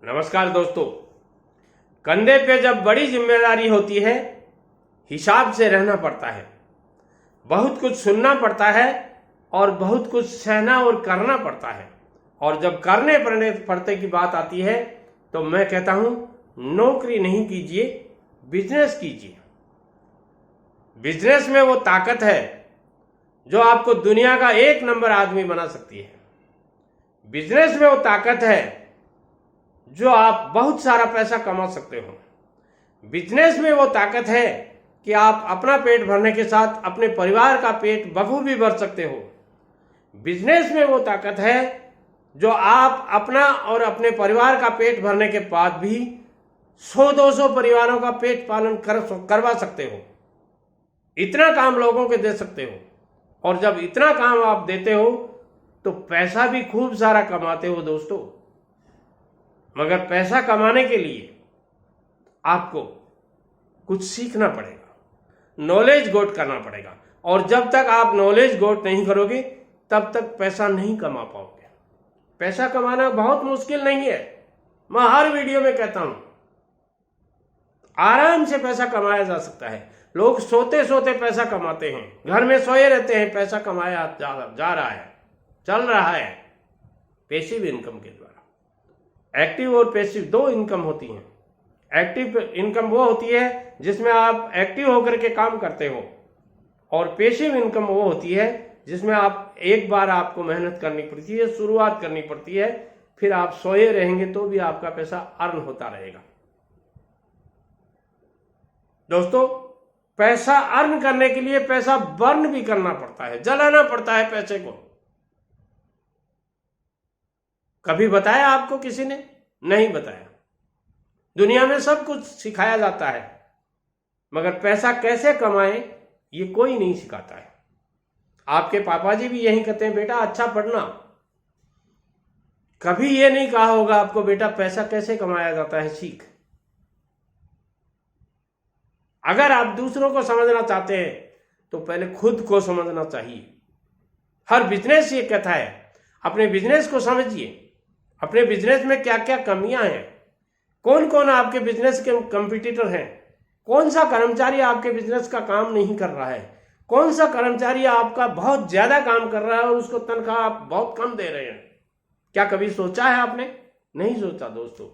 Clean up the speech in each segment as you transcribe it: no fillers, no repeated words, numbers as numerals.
नमस्कार दोस्तों। कंधे पे जब बड़ी जिम्मेदारी होती है, हिसाब से रहना पड़ता है, बहुत कुछ सुनना पड़ता है और बहुत कुछ सहना और करना पड़ता है। और जब करने पड़ते की बात आती है तो मैं कहता हूं, नौकरी नहीं कीजिए, बिजनेस कीजिए। बिजनेस में वो ताकत है जो आपको दुनिया का 1 नंबर आदमी बना सकती है। बिजनेस में वो ताकत है जो आप बहुत सारा पैसा कमा सकते हो। बिजनेस में वो ताकत है कि आप अपना पेट भरने के साथ अपने परिवार का पेट बखूबी भर सकते हो। बिजनेस में वो ताकत है जो आप अपना और अपने परिवार का पेट भरने के बाद भी 100-200 परिवारों का पेट पालन करवा सकते हो। इतना काम लोगों के दे सकते हो। और जब इतना काम आप देते हो तो पैसा भी खूब सारा कमाते हो दोस्तों। मगर पैसा कमाने के लिए आपको कुछ सीखना पड़ेगा, नॉलेज गोट करना पड़ेगा। और जब तक आप नॉलेज गोट नहीं करोगे तब तक पैसा नहीं कमा पाओगे। पैसा कमाना बहुत मुश्किल नहीं है। मैं हर वीडियो में कहता हूं, आराम से पैसा कमाया जा सकता है। लोग सोते सोते पैसा कमाते हैं, घर में सोए रहते हैं, पैसा कमाया जा रहा है, चल रहा है पैसिव इनकम के द्वारा। एक्टिव और पैसिव 2 इनकम होती हैं। एक्टिव इनकम वो होती है जिसमें आप एक्टिव होकर के काम करते हो, और पैसिव इनकम वो होती है जिसमें आप एक बार आपको मेहनत करनी पड़ती है, शुरुआत करनी पड़ती है, फिर आप सोए रहेंगे तो भी आपका पैसा अर्न होता रहेगा। दोस्तों, पैसा अर्न करने के लिए पैसा बर्न भी करना पड़ता है, जलाना पड़ता है पैसे को। कभी बताया आपको किसी ने? नहीं बताया। दुनिया में सब कुछ सिखाया जाता है, मगर पैसा कैसे कमाएं ये कोई नहीं सिखाता है। आपके पापा जी भी यही कहते हैं, बेटा अच्छा पढ़ना। कभी ये नहीं कहा होगा आपको, बेटा पैसा कैसे कमाया जाता है सीख। अगर आप दूसरों को समझना चाहते हैं तो पहले खुद को समझना चाहिए। हर बिजनेस ये कहता है, अपने बिजनेस को समझिए। अपने बिजनेस में क्या क्या कमियां हैं, कौन कौन आपके बिजनेस के कंपटीटर हैं, कौन सा कर्मचारी आपके बिजनेस का काम नहीं कर रहा है, कौन सा कर्मचारी आपका बहुत ज्यादा काम कर रहा है और उसको तनख्वाह आप बहुत कम दे रहे हैं। क्या कभी सोचा है आपने? नहीं सोचा दोस्तों।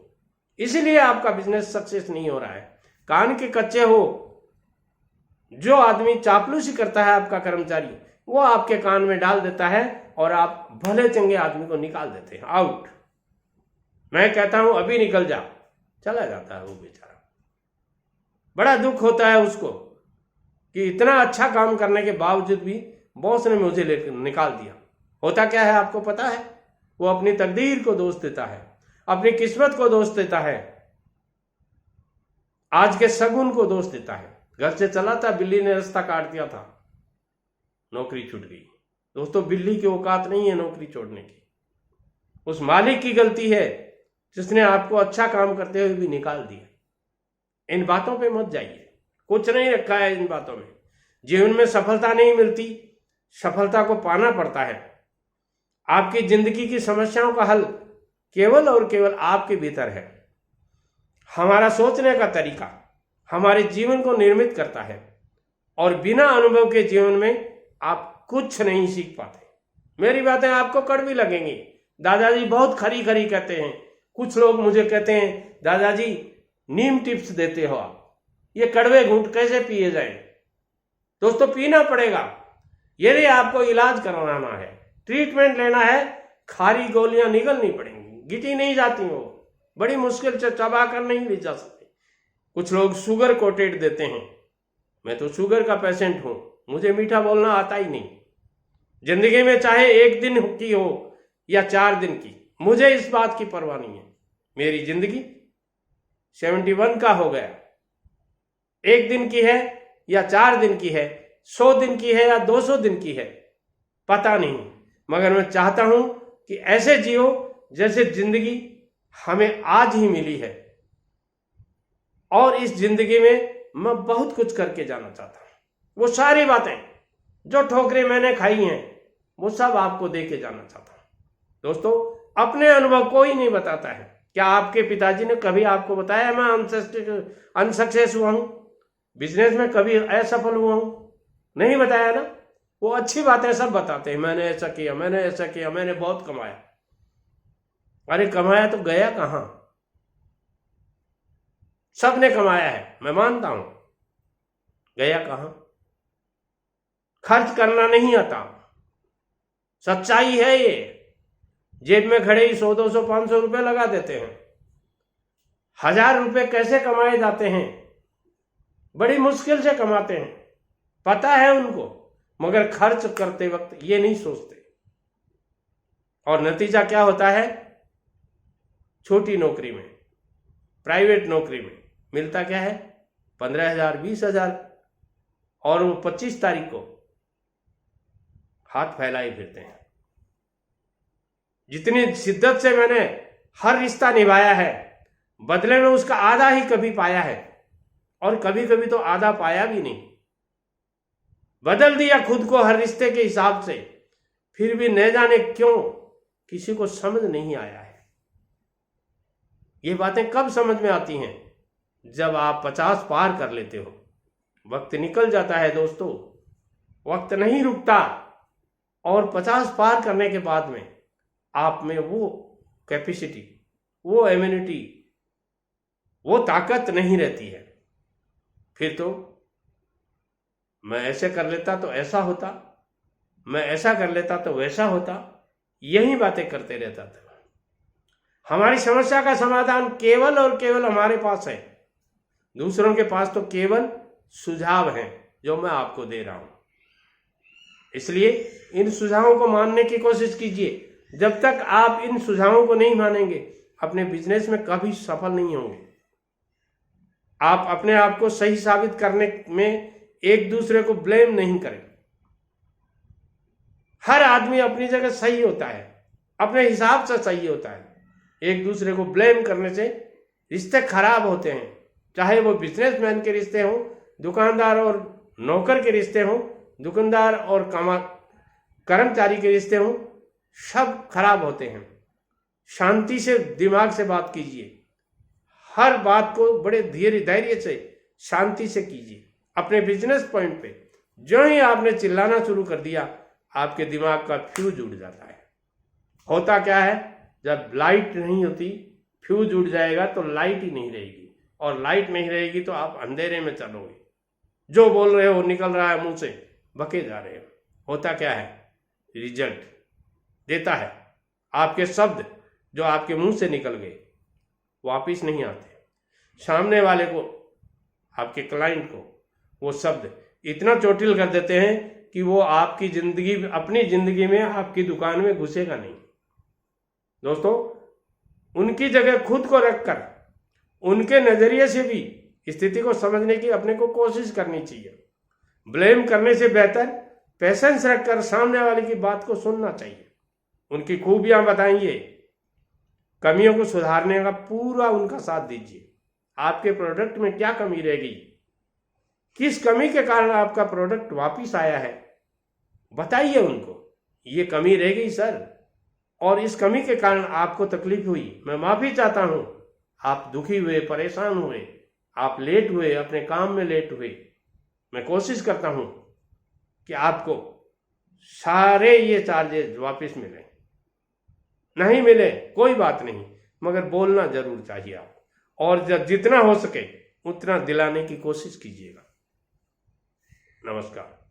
इसीलिए आपका बिजनेस सक्सेस नहीं हो रहा है। कान के कच्चे हो। जो आदमी चापलूसी करता है, आपका कर्मचारी, वो आपके कान में डाल देता है और आप भले चंगे आदमी को निकाल देते हैं, आउट। मैं कहता हूं अभी निकल जा, चला जाता है वो बेचारा। बड़ा दुख होता है उसको कि इतना अच्छा काम करने के बावजूद भी बॉस ने मुझे लेकर निकाल दिया। होता क्या है आपको पता है? वो अपनी तकदीर को दोष देता है, अपनी किस्मत को दोष देता है, आज के शगुन को दोष देता है। घर से चला था, बिल्ली ने रास्ता काट दिया था, नौकरी छूट गई। दोस्तों, बिल्ली की औकात नहीं है नौकरी छोड़ने की। उस मालिक की गलती है जिसने आपको अच्छा काम करते हुए भी निकाल दिया। इन बातों पे मत जाइए, कुछ नहीं रखा है इन बातों में। जीवन में सफलता नहीं मिलती, सफलता को पाना पड़ता है। आपकी जिंदगी की समस्याओं का हल केवल और केवल आपके भीतर है। हमारा सोचने का तरीका हमारे जीवन को निर्मित करता है, और बिना अनुभव के जीवन में आप कुछ नहीं सीख पाते। मेरी बातें आपको कड़वी लगेंगी। दादाजी बहुत खरी खरी कहते हैं। कुछ लोग मुझे कहते हैं, दादाजी नीम टिप्स देते हो आप, ये कड़वे घूंट कैसे पिए जाए? दोस्तों, पीना पड़ेगा यदि आपको इलाज करवाना है, ट्रीटमेंट लेना है। खारी गोलियां निगलनी पड़ेंगी, गिटी नहीं जाती, वो बड़ी मुश्किल से चबा कर नहीं ले जा सकते। कुछ लोग शुगर कोटेड देते हैं। मैं तो शुगर का पेशेंट हूं, मुझे मीठा बोलना आता ही नहीं। जिंदगी में चाहे 1 दिन की हो या 4 दिन की, मुझे इस बात की परवाह नहीं है। मेरी जिंदगी 71 का हो गया। 1 दिन की है या 4 दिन की है, 100 दिन की है या 200 दिन की है, पता नहीं। मगर मैं चाहता हूं कि ऐसे जियो जैसे जिंदगी हमें आज ही मिली है। और इस जिंदगी में मैं बहुत कुछ करके जाना चाहता हूं। वो सारी बातें जो ठोकरें मैंने खाई हैं, वो सब आपको दे के जाना चाहता हूं। दोस्तों, अपने अनुभव कोई नहीं बताता है। क्या आपके पिताजी ने कभी आपको बताया मैं अनसक्सेस हुआ हूं, बिजनेस में कभी असफल हुआ हूं? नहीं बताया ना। वो अच्छी बातें सब बताते हैं, मैंने ऐसा किया, मैंने ऐसा किया, मैंने बहुत कमाया। अरे कमाया तो गया कहां? सबने कमाया है, मैं मानता हूं, गया कहां? खर्च करना नहीं आता, सच्चाई है ये। जेब में खड़े ही 100, 200, 500 रुपए लगा देते हैं। 1000 रुपए कैसे कमाए जाते हैं? बड़ी मुश्किल से कमाते हैं, पता है उनको, मगर खर्च करते वक्त ये नहीं सोचते। और नतीजा क्या होता है? छोटी नौकरी में, प्राइवेट नौकरी में मिलता क्या है? 15,000, 20,000, और वो 25 तारीख को हाथ फैलाए फिरते हैं। जितनी शिद्दत से मैंने हर रिश्ता निभाया है, बदले में उसका आधा ही कभी पाया है, और कभी कभी तो आधा पाया भी नहीं। बदल दिया खुद को हर रिश्ते के हिसाब से, फिर भी न जाने क्यों किसी को समझ नहीं आया है। ये बातें कब समझ में आती हैं? जब आप 50 पार कर लेते हो। वक्त निकल जाता है दोस्तों, वक्त नहीं रुकता, और 50 पार करने के बाद में आप में वो कैपेसिटी, वो इम्यूनिटी, वो ताकत नहीं रहती है। फिर तो मैं ऐसे कर लेता तो ऐसा होता, मैं ऐसा कर लेता तो वैसा होता, यही बातें करते रहता था। हमारी समस्या का समाधान केवल और केवल हमारे पास है, दूसरों के पास तो केवल सुझाव हैं जो मैं आपको दे रहा हूं। इसलिए इन सुझावों को मानने की कोशिश कीजिए। जब तक आप इन सुझावों को नहीं मानेंगे, अपने बिजनेस में कभी सफल नहीं होंगे। आप अपने आप को सही साबित करने में एक दूसरे को ब्लेम नहीं करें। हर आदमी अपनी जगह सही होता है, अपने हिसाब से सही होता है। एक दूसरे को ब्लेम करने से रिश्ते खराब होते हैं, चाहे वो बिजनेसमैन के रिश्ते हों, दुकानदार और नौकर के रिश्ते हों, दुकानदार और कर्मचारी के रिश्ते हों, सब खराब होते हैं। शांति से, दिमाग से बात कीजिए। हर बात को बड़े धैर्य से, शांति से कीजिए। अपने बिजनेस पॉइंट पे जो ही आपने चिल्लाना शुरू कर दिया, आपके दिमाग का फ्यूज उड़ जाता है। होता क्या है? जब लाइट नहीं होती, फ्यूज उड़ जाएगा तो लाइट ही नहीं रहेगी, और लाइट नहीं रहेगी तो आप अंधेरे में चलोगे। जो बोल रहे हो निकल रहा है मुंह से, बके जा रहे हो। होता क्या है? रिजल्ट देता है। आपके शब्द जो आपके मुंह से निकल गए वापिस नहीं आते। सामने वाले को, आपके क्लाइंट को, वो शब्द इतना चोटिल कर देते हैं कि वो आपकी जिंदगी, अपनी जिंदगी में, आपकी दुकान में घुसेगा नहीं। दोस्तों, उनकी जगह खुद को रखकर उनके नजरिए से भी स्थिति को समझने की अपने को कोशिश करनी चाहिए। ब्लेम करने से बेहतर पेशेंस रखकर सामने वाले की बात को सुनना चाहिए। उनकी खूबियां बताइए, कमियों को सुधारने का पूरा उनका साथ दीजिए। आपके प्रोडक्ट में क्या कमी रह गई, किस कमी के कारण आपका प्रोडक्ट वापिस आया है, बताइए उनको। ये कमी रह गई सर, और इस कमी के कारण आपको तकलीफ हुई, मैं माफी चाहता हूं। आप दुखी हुए, परेशान हुए, आप लेट हुए, अपने काम में लेट हुए। मैं कोशिश करता हूं कि आपको सारे ये चार्जेस वापस मिले। नहीं मिले कोई बात नहीं, मगर बोलना जरूर चाहिए आप, और जब जितना हो सके उतना दिलाने की कोशिश कीजिएगा। नमस्कार।